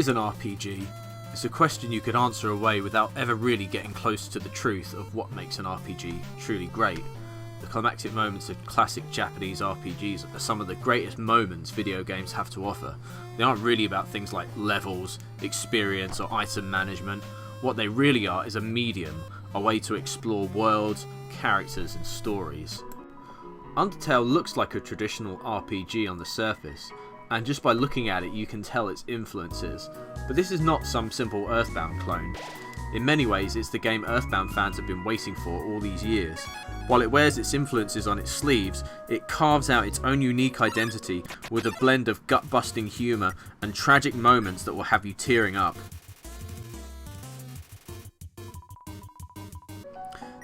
is an RPG? It's a question you could answer away without ever really getting close to the truth of what makes an RPG truly great. The climactic moments of classic Japanese RPGs are some of the greatest moments video games have to offer. They aren't really about things like levels, experience, or item management. What they really are is a medium, a way to explore worlds, characters, and stories. Undertale looks like a traditional RPG on the surface, and just by looking at it you can tell its influences, but this is not some simple Earthbound clone. In many ways it's the game Earthbound fans have been waiting for all these years. While it wears its influences on its sleeves, it carves out its own unique identity with a blend of gut-busting humour and tragic moments that will have you tearing up.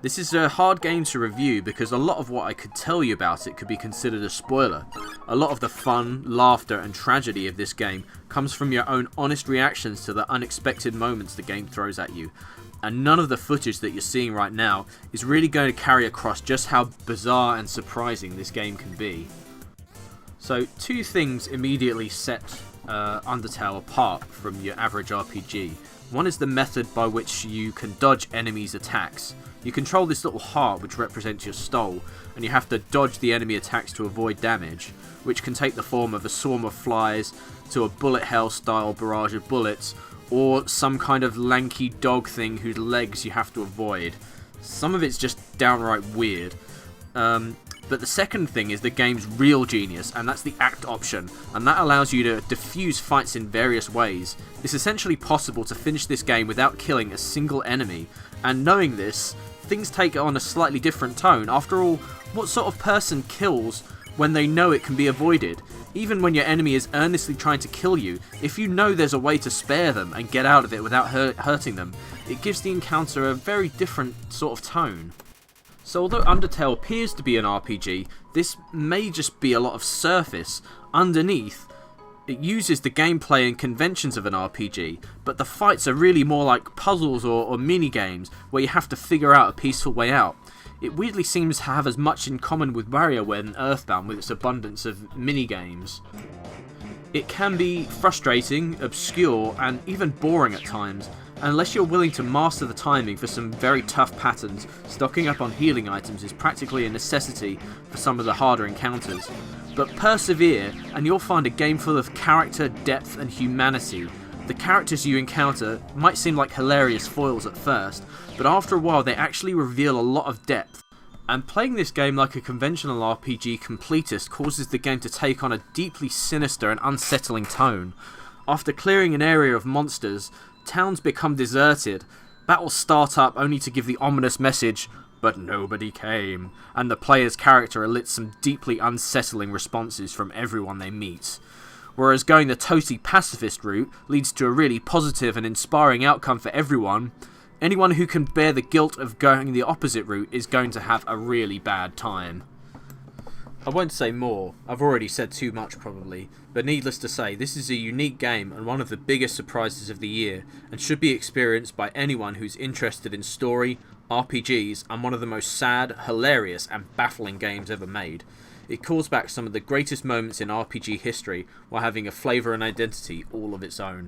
This is a hard game to review because a lot of what I could tell you about it could be considered a spoiler. A lot of the fun, laughter and tragedy of this game comes from your own honest reactions to the unexpected moments the game throws at you. And none of the footage that you're seeing right now is really going to carry across just how bizarre and surprising this game can be. So two things immediately set Undertale apart from your average RPG. One is the method by which you can dodge enemies' attacks. You control this little heart which represents your stole, and you have to dodge the enemy attacks to avoid damage, which can take the form of a swarm of flies, to a bullet hell style barrage of bullets, or some kind of lanky dog thing whose legs you have to avoid. Some of it's just downright weird. But the second thing is the game's real genius, and that's the act option, and that allows you to diffuse fights in various ways. It's essentially possible to finish this game without killing a single enemy, and knowing this, things take on a slightly different tone. After all, what sort of person kills when they know it can be avoided? Even when your enemy is earnestly trying to kill you, if you know there's a way to spare them and get out of it without hurting them, it gives the encounter a very different sort of tone. So although Undertale appears to be an RPG, this may just be a lot of surface. Underneath, it uses the gameplay and conventions of an RPG, but the fights are really more like puzzles or mini-games where you have to figure out a peaceful way out. It weirdly seems to have as much in common with WarioWare than Earthbound with its abundance of mini-games. It can be frustrating, obscure, and even boring at times. Unless you're willing to master the timing for some very tough patterns, stocking up on healing items is practically a necessity for some of the harder encounters. But persevere, and you'll find a game full of character, depth, and humanity. The characters you encounter might seem like hilarious foils at first, but after a while they actually reveal a lot of depth. And playing this game like a conventional RPG completist causes the game to take on a deeply sinister and unsettling tone. After clearing an area of monsters, towns become deserted, battles start up only to give the ominous message, "But nobody came," and the player's character elicits some deeply unsettling responses from everyone they meet. Whereas going the totally pacifist route leads to a really positive and inspiring outcome for everyone, anyone who can bear the guilt of going the opposite route is going to have a really bad time. I won't say more, I've already said too much probably, but needless to say, this is a unique game and one of the biggest surprises of the year, and should be experienced by anyone who's interested in story, RPGs, and one of the most sad, hilarious, and baffling games ever made. It calls back some of the greatest moments in RPG history while having a flavour and identity all of its own.